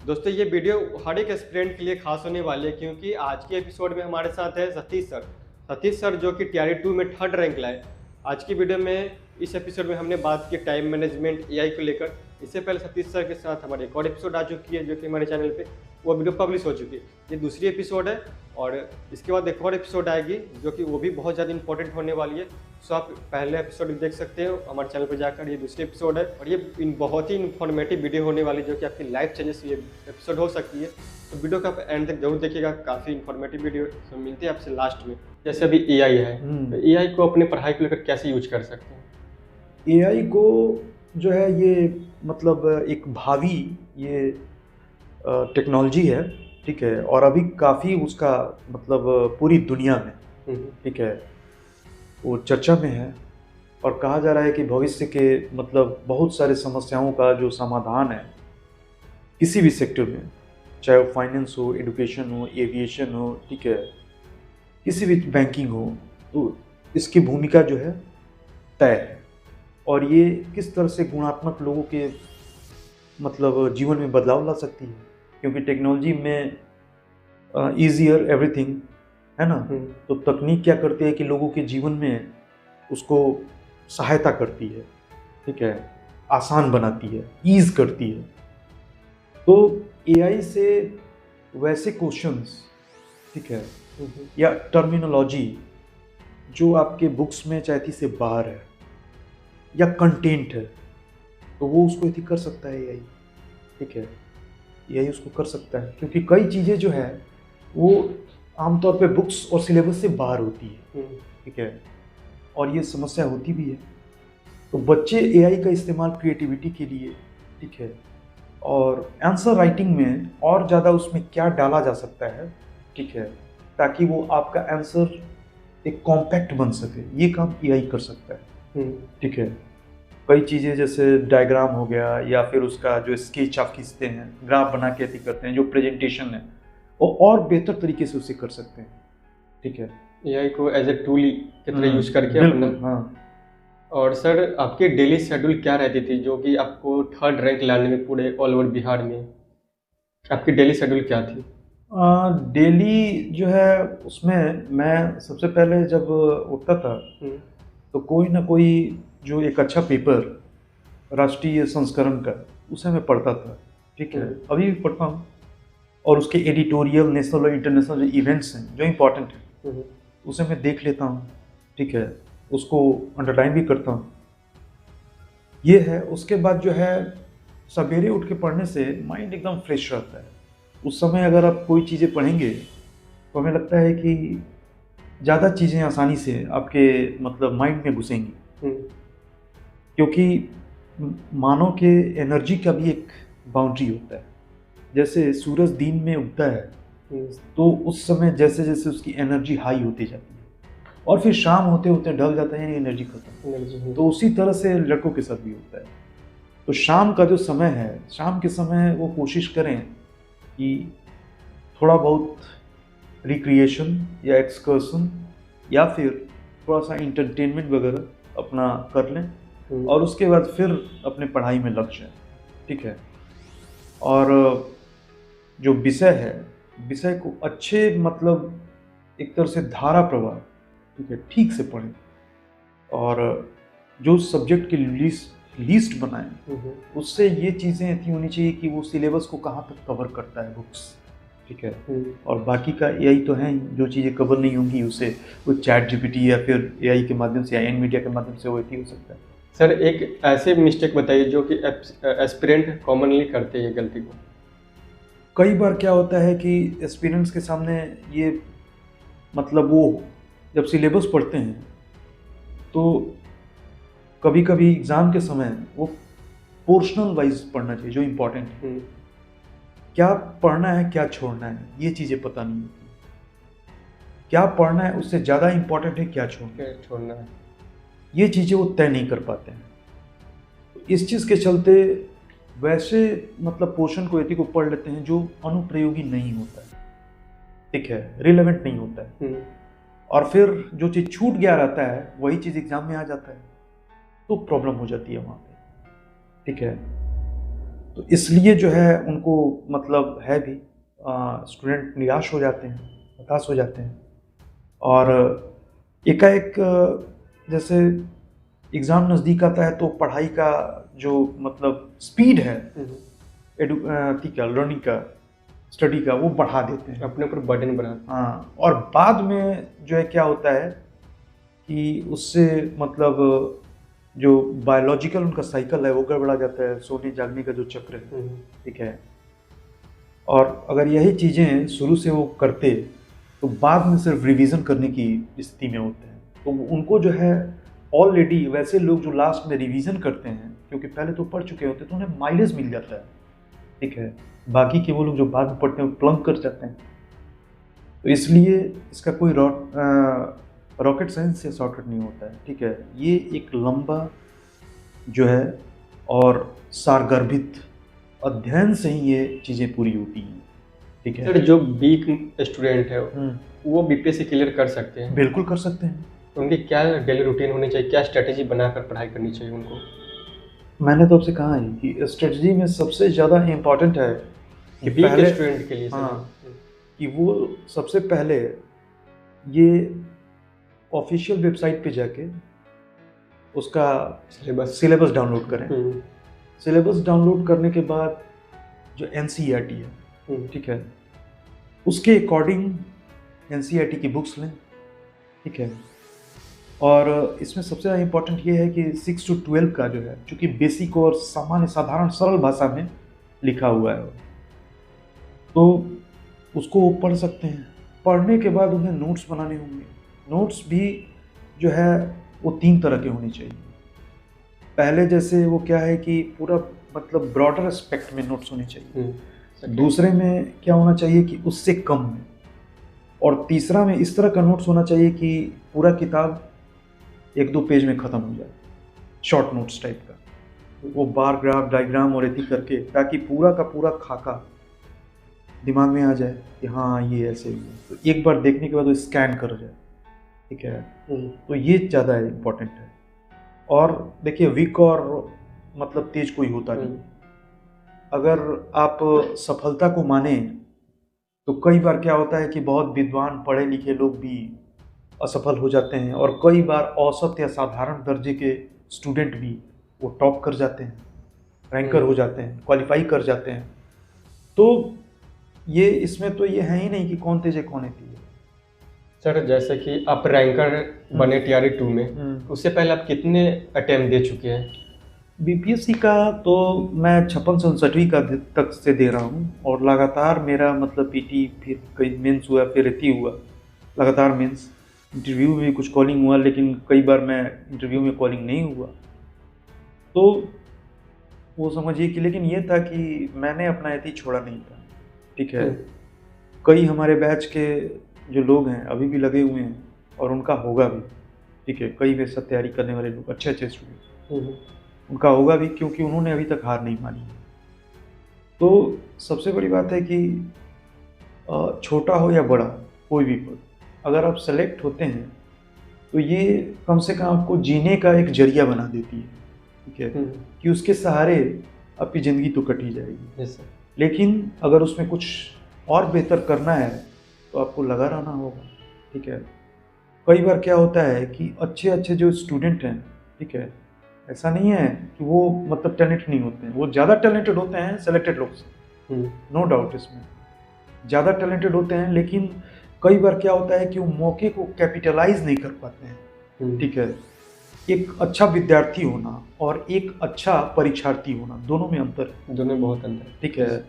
दोस्तों ये वीडियो हर एक एस्पिरेंट के लिए खास होने वाली है क्योंकि आज के एपिसोड में हमारे साथ है सतीश सर जो कि टीआरई 2 में थर्ड रैंक लाए। आज की वीडियो में इस एपिसोड में हमने बात की टाइम मैनेजमेंट एआई को लेकर। इससे पहले सतीश सर के साथ हमारी एक और एपिसोड आ चुकी है जो कि हमारे चैनल पे वो वीडियो पब्लिश हो चुकी है। ये दूसरी एपिसोड है और इसके बाद एक और एपिसोड आएगी जो कि वो भी बहुत ज़्यादा इंपॉर्टेंट होने वाली है। सो आप पहले एपिसोड भी देख सकते हो हमारे चैनल पर जाकर। ये दूसरी एपिसोड है और ये बहुत ही इन्फॉर्मेटिव वीडियो होने वाली है जो कि आपकी लाइफ चेंजेस ये एपिसोड हो सकती है। तो वीडियो का आप एंड तक जरूर देखिएगा, काफ़ी इन्फॉर्मेटिव वीडियो। तो मिलते हैं आपसे लास्ट में। जैसे अभी एआई है, तो एआई को अपनी पढ़ाई को लेकर कैसे यूज कर सकते हैं? एआई को जो है ये मतलब एक भावी ये टेक्नोलॉजी है, ठीक है। और अभी काफ़ी उसका मतलब पूरी दुनिया में, ठीक है, वो चर्चा में है। और कहा जा रहा है कि भविष्य के मतलब बहुत सारे समस्याओं का जो समाधान है किसी भी सेक्टर में, चाहे वो फाइनेंस हो, एजुकेशन हो, एविएशन हो, ठीक है, किसी भी बैंकिंग हो, तो इसकी भूमिका जो है तय है। और ये किस तरह से गुणात्मक लोगों के मतलब जीवन में बदलाव ला सकती है, क्योंकि टेक्नोलॉजी में ईजियर एवरीथिंग है ना। तो तकनीक क्या करती है कि लोगों के जीवन में उसको सहायता करती है, ठीक है, आसान बनाती है, ईज करती है। तो एआई से वैसे क्वेश्चंस, ठीक है, या टर्मिनोलॉजी जो आपके बुक्स में चाहती से बाहर है या कंटेंट है, तो वो उसको यदि कर सकता है एआई, ठीक है, एआई उसको कर सकता है। क्योंकि कई चीज़ें जो है वो आमतौर पे बुक्स और सिलेबस से बाहर होती है, ठीक है, और ये समस्या होती भी है। तो बच्चे एआई का इस्तेमाल क्रिएटिविटी के लिए, ठीक है, और आंसर राइटिंग में और ज़्यादा उसमें क्या डाला जा सकता है, ठीक है, ताकि वो आपका आंसर एक कॉम्पैक्ट बन सके, ये काम एआई कर सकता है, ठीक है। कई चीज़ें जैसे डायग्राम हो गया या फिर उसका जो स्केच आप खींचते हैं, ग्राफ बना के ऐसे करते हैं, जो प्रेजेंटेशन है वो और बेहतर तरीके से उसे कर सकते हैं, ठीक है। एआई को एज ए टूल की तरह यूज करके अपना। हाँ। और सर आपकी डेली शेड्यूल क्या रहती थी जो कि आपको थर्ड रैंक लाने में पूरे ऑल ओवर बिहार में? आपकी डेली शेड्यूल क्या थी? डेली जो है उसमें मैं सबसे पहले जब उठता था तो कोई ना कोई जो एक अच्छा पेपर राष्ट्रीय संस्करण का उसे मैं पढ़ता था, ठीक है, अभी भी पढ़ता हूँ। और उसके एडिटोरियल नेशनल और इंटरनेशनल जो इवेंट्स हैं जो इम्पोर्टेंट है उसे मैं देख लेता हूँ, ठीक है, उसको अंडरलाइन भी करता हूँ। ये है। उसके बाद जो है सवेरे उठ के पढ़ने से माइंड एकदम फ्रेश रहता है। उस समय अगर आप कोई चीज़ें पढ़ेंगे तो हमें लगता है कि ज़्यादा चीज़ें आसानी से आपके मतलब माइंड में घुसेंगी, क्योंकि मानव के एनर्जी का भी एक बाउंड्री होता है। जैसे सूरज दिन में उगता है तो उस समय जैसे जैसे उसकी एनर्जी हाई होती जाती है और फिर शाम होते होते ढल जाता है, यानी एनर्जी खत्म। तो उसी तरह से लड़कों के साथ भी होता है। तो शाम का जो समय है, शाम के समय वो कोशिश करें कि थोड़ा बहुत रिक्रिएशन या एक्सकर्सन या फिर थोड़ा सा इंटरटेनमेंट वगैरह अपना कर लें और उसके बाद फिर अपने पढ़ाई में लग जाएं, ठीक है। और जो विषय है, विषय को अच्छे मतलब एक तरह से धारा प्रवाह, ठीक है, ठीक से पढ़ें। और जो सब्जेक्ट की लिस्ट बनाएं, उससे ये चीज़ें ऐसी होनी चाहिए कि वो सिलेबस को कहाँ तक कवर करता है बुक्स, ठीक है। और बाकी का एआई तो है ही, जो चीज़ें कवर नहीं होंगी उसे वो चैट जीपीटी या फिर एआई के माध्यम से या एनवीडिया के माध्यम से वो ही हो सकता है। सर एक ऐसे मिस्टेक बताइए जो कि एस्पिरेंट कॉमनली करते हैं गलती को। कई बार क्या होता है कि एस्पिरेंट्स के सामने ये मतलब वो जब सिलेबस पढ़ते हैं तो कभी कभी एग्ज़ाम के समय वो पोर्शनल वाइज पढ़ना चाहिए जो इम्पोर्टेंट है। क्या पढ़ना है क्या छोड़ना है ये चीज़ें पता नहीं होती। क्या पढ़ना है उससे ज़्यादा इम्पोर्टेंट है क्या छोड़ना है, ये चीज़ें वो तय नहीं कर पाते हैं। तो इस चीज़ के चलते वैसे मतलब पोर्शन को यदि को पढ़ लेते हैं जो अनुप्रयोगी नहीं होता है, ठीक है, रिलेवेंट नहीं होता है। और फिर जो चीज़ छूट गया रहता है वही चीज़ एग्जाम में आ जाता है, तो प्रॉब्लम हो जाती है वहाँ पे, ठीक है। तो इसलिए जो है उनको मतलब है भी, स्टूडेंट निराश हो जाते हैं, हताश हो जाते हैं। और एकाएक जैसे एग्ज़ाम नज़दीक आता है तो पढ़ाई का जो मतलब स्पीड है लर्निंग का, स्टडी का, वो बढ़ा देते हैं, अपने ऊपर बर्डन बना। हाँ, और बाद में जो है क्या होता है कि उससे मतलब जो बायोलॉजिकल उनका साइकिल है वो गड़बड़ा जाता है, सोने जागने का जो चक्र है, ठीक है। और अगर यही चीज़ें शुरू से वो करते तो बाद में सिर्फ रिवीजन करने की स्थिति में होते हैं। तो उनको जो है ऑलरेडी, वैसे लोग जो लास्ट में रिवीजन करते हैं क्योंकि पहले तो पढ़ चुके होते हैं तो उन्हें माइलेज मिल जाता है, ठीक है। बाकी के वो लोग जो बाद में पढ़ते हैं वो प्लंक कर जाते हैं। तो इसलिए इसका कोई रॉकेट साइंस से शॉर्टकट नहीं होता है, ठीक है। ये एक लंबा जो है और सारगर्भित अध्ययन से ही ये चीज़ें पूरी होती हैं, ठीक है। सर जो वीक स्टूडेंट है वो बीपीएससी क्लियर कर सकते हैं? बिल्कुल कर सकते हैं। उनकी क्या डेली रूटीन होनी चाहिए, क्या स्ट्रेटेजी बनाकर पढ़ाई करनी चाहिए उनको? मैंने तो आपसे कहा है कि स्ट्रेटजी में सबसे ज़्यादा इम्पॉर्टेंट है कि वीक पहले स्टूडेंट के लिए हाँ, कि वो सबसे पहले ये ऑफिशियल वेबसाइट पे जाके उसका सिलेबस डाउनलोड करें। सिलेबस डाउनलोड करने के बाद जो एनसीईआरटी है, ठीक है, उसके अकॉर्डिंग एनसीईआरटी की बुक्स लें, ठीक है। और इसमें सबसे ज़्यादा इम्पोर्टेंट ये है कि 6 to 12 का जो है, चूँकि बेसिक और सामान्य साधारण सरल भाषा में लिखा हुआ है, तो उसको वो पढ़ सकते हैं। पढ़ने के बाद उन्हें नोट्स बनाने होंगे। नोट्स भी जो है वो 3 तरह के होने चाहिए। पहले जैसे वो क्या है कि पूरा मतलब ब्रॉडर एस्पेक्ट में नोट्स होने चाहिए। दूसरे में क्या होना चाहिए कि उससे कम में, और तीसरा में इस तरह का नोट्स होना चाहिए कि पूरा किताब 1-2 पेज में ख़त्म हो जाए, शॉर्ट नोट्स टाइप का। वो बार ग्राफ डायग्राम और ऐसी करके, ताकि पूरा का पूरा खाका दिमाग में आ जाए कि हाँ ये ऐसे ही है, तो एक बार देखने के बाद वो स्कैन कर जाए, ठीक है। तो ये ज़्यादा इम्पोर्टेंट है। और देखिए वीक और मतलब तेज कोई होता नहीं। अगर आप सफलता को माने तो कई बार क्या होता है कि बहुत विद्वान पढ़े लिखे लोग भी असफल हो जाते हैं, और कई बार औसत या साधारण दर्जे के स्टूडेंट भी वो टॉप कर जाते हैं, रैंकर हो जाते हैं, क्वालिफाई कर जाते हैं। तो ये इसमें तो ये है ही नहीं कि कौन तेज है कौन है तेज। सर जैसे कि आप रैंकर बने टीआरई 2 में, उससे पहले आप कितने अटेम्प्ट दे चुके हैं? बीपीएससी का तो मैं 56-57वीं का तक से दे रहा हूँ, और लगातार मेरा मतलब पीटी, फिर कई मेंस हुआ, फिर रेती हुआ, लगातार मेंस, इंटरव्यू में कुछ कॉलिंग हुआ, लेकिन कई बार मैं इंटरव्यू में कॉलिंग नहीं हुआ। तो वो समझिए कि, लेकिन ये था कि मैंने अपना एथी छोड़ा नहीं था, ठीक है। कई हमारे बैच के जो लोग हैं अभी भी लगे हुए हैं, और उनका होगा भी, ठीक है। कई में सब तैयारी करने वाले लोग, अच्छे अच्छे स्टूडेंट, उनका होगा भी, क्योंकि उन्होंने अभी तक हार नहीं मानी। तो सबसे बड़ी बात है कि छोटा हो या बड़ा कोई भी पद, अगर आप सेलेक्ट होते हैं तो ये कम से कम आपको जीने का एक जरिया बना देती है, ठीक है, कि उसके सहारे आपकी ज़िंदगी तो कट ही जाएगी। लेकिन अगर उसमें कुछ और बेहतर करना है तो आपको लगा रहना होगा, ठीक है। कई बार क्या होता है कि अच्छे अच्छे जो स्टूडेंट हैं, ठीक है, ऐसा नहीं है कि वो मतलब टैलेंटेड नहीं होते हैं, वो ज़्यादा टैलेंटेड होते हैं सेलेक्टेड लोग से, नो डाउट, इसमें ज़्यादा टैलेंटेड होते हैं। लेकिन कई बार क्या होता है कि वो मौके को कैपिटलाइज नहीं कर पाते हैं, ठीक है। एक अच्छा विद्यार्थी होना और एक अच्छा परीक्षार्थी होना, दोनों में अंतर है, दोनों में बहुत अंतर है, ठीक है।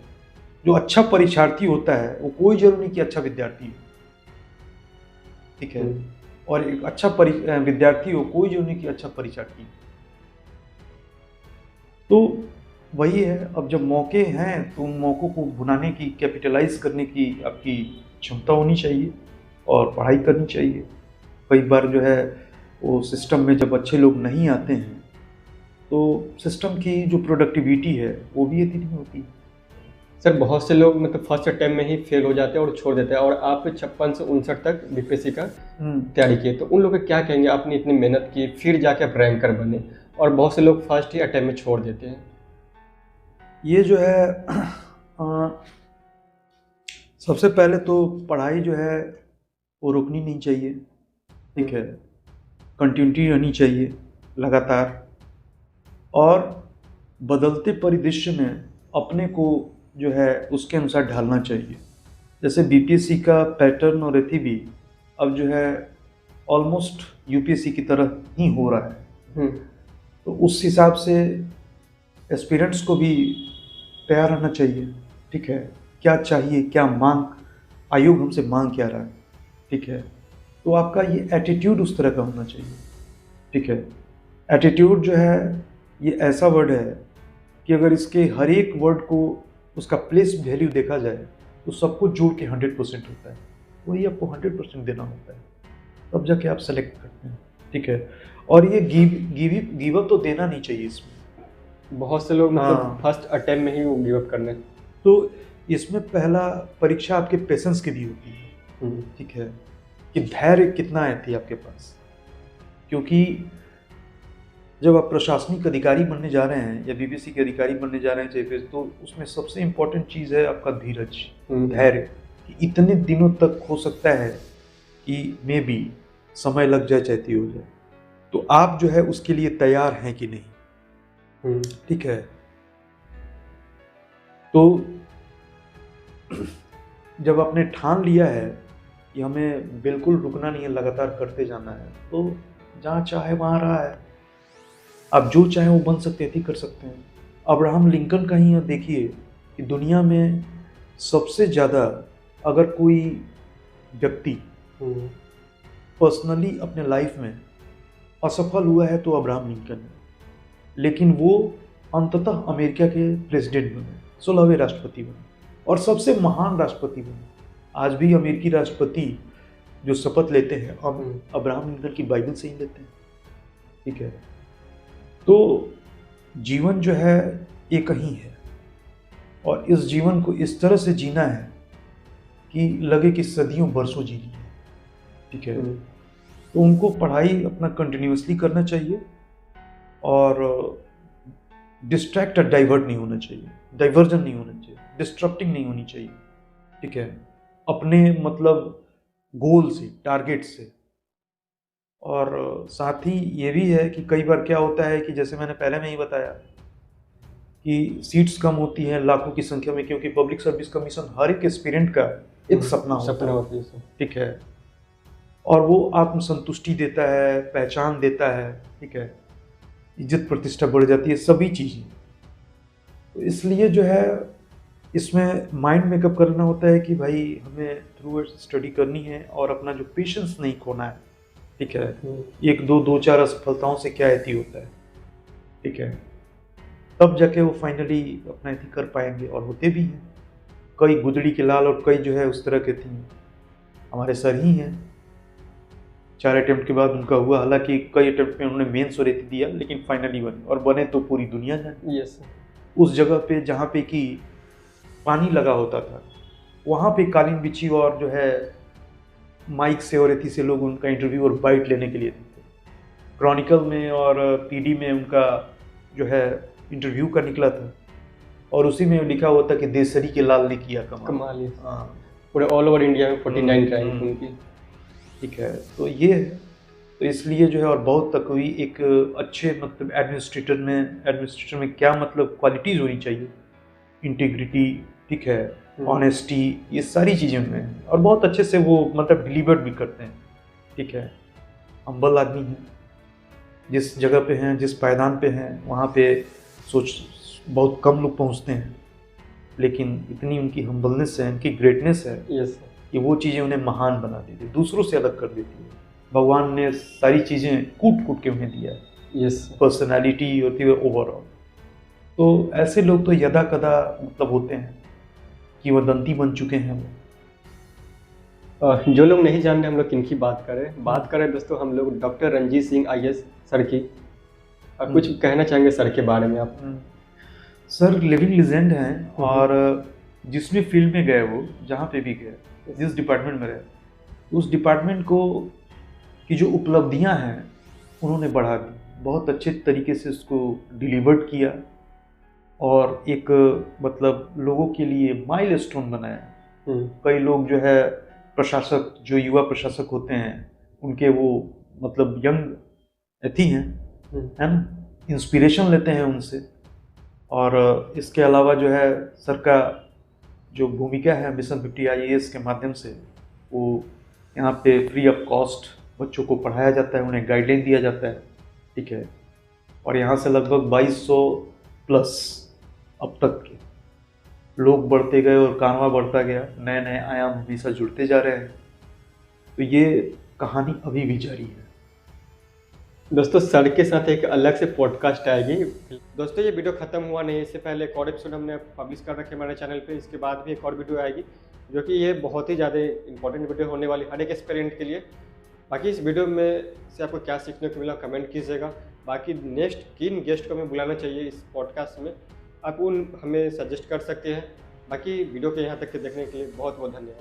जो अच्छा परीक्षार्थी होता है वो कोई जरूरी नहीं कि अच्छा विद्यार्थी हो, ठीक है, और एक अच्छा विद्यार्थी हो कोई जरूरी नहीं कि अच्छा परीक्षार्थी हो। तो वही है, अब जब मौके हैं तो उन मौक़ों को भुनाने की, कैपिटलाइज करने की आपकी क्षमता होनी चाहिए और पढ़ाई करनी चाहिए। कई बार जो है वो सिस्टम में जब अच्छे लोग नहीं आते हैं तो सिस्टम की जो प्रोडक्टिविटी है वो भी इतनी नहीं होती। सर बहुत से लोग मतलब फर्स्ट अटेम्प्ट में ही फेल हो जाते हैं और छोड़ देते हैं, और आप 56 से 59 तक बीपीएससी का तैयारी किए, तो उन लोगों को क्या कहेंगे? आपने इतनी मेहनत की, फिर जाके आप रैंकर बने, और बहुत से लोग फर्स्ट ही अटेम्प्ट में छोड़ देते हैं। ये जो है सबसे पहले तो पढ़ाई जो है वो रुकनी नहीं चाहिए, ठीक है, कंटिन्यूटी रहनी चाहिए लगातार, और बदलते परिदृश्य में अपने को जो है उसके अनुसार ढालना चाहिए। जैसे बीपीएससी का पैटर्न और एथी भी अब जो है ऑलमोस्ट यूपीएससी की तरह ही हो रहा है, तो उस हिसाब से एस्पिरेंट्स को भी तैयार रहना चाहिए, ठीक है, क्या चाहिए, क्या मांग, आयोग हमसे मांग क्या रहा है, ठीक है। तो आपका ये एटीट्यूड उस तरह का होना चाहिए, ठीक है। एटीट्यूड जो है ये ऐसा वर्ड है कि अगर इसके हर एक वर्ड को उसका प्लेस वैल्यू देखा जाए तो सब कुछ जोड़ के 100% होता है, वही आपको 100% देना होता है, तब जाके आप सेलेक्ट करते हैं, ठीक है। और ये गिव अप तो देना नहीं चाहिए इसमें। बहुत से लोग मतलब फर्स्ट अटेम्प्ट में ही वो गिव अप करने, तो इसमें पहला परीक्षा आपके पेशेंस की भी होती है, ठीक है, कि धैर्य कितना है आपके पास। क्योंकि जब आप प्रशासनिक अधिकारी बनने जा रहे हैं या बीपीएससी के अधिकारी बनने जा रहे हैं चाहे, तो उसमें सबसे इम्पोर्टेंट चीज़ है आपका धीरज, धैर्य, कि इतने दिनों तक हो सकता है कि मे बी समय लग जाए चाहती हो जाए, तो आप जो है उसके लिए तैयार हैं कि नहीं, ठीक है। तो जब आपने ठान लिया है कि हमें बिल्कुल रुकना नहीं है, लगातार करते जाना है, तो जहाँ चाहे वहाँ रहा है, आप जो चाहे वो बन सकते हैं, कर सकते हैं। अब्राहम लिंकन का ही देखिए कि दुनिया में सबसे ज़्यादा अगर कोई व्यक्ति पर्सनली अपने लाइफ में असफल हुआ है तो अब्राहम लिंकन है, लेकिन वो अंततः अमेरिका के प्रेसिडेंट बने, 16वें राष्ट्रपति बने और सबसे महान राष्ट्रपति बने। आज भी अमेरिकी राष्ट्रपति जो शपथ लेते हैं अब्राहम लिंकन की बाइबल से ही लेते हैं, ठीक है। तो जीवन जो है एक ही है और इस जीवन को इस तरह से जीना है कि लगे कि सदियों बरसों जी ली है, ठीक है। तो उनको पढ़ाई अपना कंटिन्यूअसली करना चाहिए और डिस्ट्रैक्ट और डाइवर्ट नहीं होना चाहिए, डाइवर्जन नहीं होना चाहिए, डिस्ट्रक्टिंग नहीं होनी चाहिए, ठीक है, अपने मतलब गोल से, टारगेट से। और साथ ही ये भी है कि कई बार क्या होता है कि जैसे मैंने पहले में ही बताया कि सीट्स कम होती हैं लाखों की संख्या में, क्योंकि पब्लिक सर्विस कमीशन हर एक एस्पिरेंट का एक सपना होता है, ठीक है, और वो आत्मसंतुष्टि देता है, पहचान देता है, ठीक है, इज्जत प्रतिष्ठा बढ़ जाती है, सभी चीज़ें। तो इसलिए जो है इसमें माइंड मेकअप करना होता है कि भाई हमें थ्रू स्टडी करनी है और अपना जो पेशेंस नहीं खोना है, ठीक है। एक दो चार असफलताओं से क्या ऐती होता है, ठीक है, तब जाके वो फाइनली अपना ऐती कर पाएंगे, और होते भी हैं। कई गुदड़ी के लाल और कई जो है उस तरह के थी, हमारे सर ही हैं। 4 अटेम्प्ट के बाद उनका हुआ, हालांकि कई अटेम्प्ट में उन्होंने मेंस और ऐती दिया, लेकिन फाइनली बने, और बने तो पूरी दुनिया जाने। यस। उस जगह पे जहाँ पे कि पानी लगा होता था वहाँ पे कालीन बिछी और जो है माइक से और एथी से लोग उनका इंटरव्यू और बाइट लेने के लिए थे। क्रॉनिकल में और पीडी में उनका जो है इंटरव्यू का निकला था और उसी में लिखा हुआ था कि देसरी के लाल ने किया कमाल। हाँ, पूरे ऑल ओवर इंडिया में 49 रैंक उनकी, ठीक है। तो ये है, तो इसलिए जो है, और बहुत तक हुई एक अच्छे मतलब एडमिनिस्ट्रेटर में क्या मतलब क्वालिटीज़ होनी चाहिए, इंटीग्रिटी, ठीक है, ऑनेस्टी, ये सारी चीज़ें उनमें हैं, और बहुत अच्छे से वो मतलब डिलीवर भी करते हैं, ठीक है। हम्बल आदमी हैं, जिस जगह पे हैं, जिस पायदान पे हैं, वहाँ पे बहुत कम लोग पहुँचते हैं, लेकिन इतनी उनकी हम्बलनेस है, उनकी ग्रेटनेस है, कि वो चीज़ें उन्हें महान बना देती है, दूसरों से अलग कर देती है। भगवान ने सारी चीज़ें कूट के उन्हें दिया है, पर्सनैलिटी होती है ओवरऑल। तो ऐसे लोग तो यदा कदा मतलब होते हैं कि वदंती बन चुके हैं वो। जो लोग नहीं जान रहे हम लोग किनकी बात करें दोस्तों, हम लोग doctor Ranjit Singh IAS sir की। कुछ कहना चाहेंगे सर के बारे में आप? सर लिविंग लेजेंड हैं, और जिस भी फील्ड में गए, वो जहाँ पे भी गए, जिस डिपार्टमेंट में रहे, उस डिपार्टमेंट को की जो उपलब्धियाँ हैं उन्होंने बढ़ा दी, बहुत अच्छे तरीके से उसको डिलीवर्ड किया, और एक मतलब लोगों के लिए माइलस्टोन बनाया। हम्म, कई लोग जो है प्रशासक, जो युवा प्रशासक होते हैं, उनके वो मतलब यंग एथी हैं, है ना, इंस्पिरेशन लेते हैं उनसे। और इसके अलावा जो है सर का जो भूमिका है मिशन 50 IAS के माध्यम से, वो यहाँ पे फ्री ऑफ कॉस्ट बच्चों को पढ़ाया जाता है, उन्हें गाइडलाइन दिया जाता है, ठीक है। और यहाँ से लगभग 2200 प्लस अब तक के लोग बढ़ते गए और कारवां बढ़ता गया, नए नए आयाम हमेशा जुड़ते जा रहे हैं। तो ये कहानी अभी भी जारी है। दोस्तों सर के साथ एक अलग से पॉडकास्ट आएगी। दोस्तों ये वीडियो खत्म हुआ नहीं, इससे पहले एक और एपिसोड हमने पब्लिश कर रखे हमारे चैनल पे। इसके बाद भी एक और वीडियो आएगी जो कि ये बहुत ही ज़्यादा इंपॉर्टेंट वीडियो होने वाली हर एक एस्पिरेंट के लिए। बाकी इस वीडियो में से आपको क्या सीखने को मिला कमेंट कीजिएगा। बाकी नेक्स्ट किन गेस्ट को हमें बुलाना चाहिए इस पॉडकास्ट में, आप उन हमें सजेस्ट कर सकते हैं। बाकी वीडियो के यहाँ तक के देखने के लिए बहुत बहुत धन्यवाद।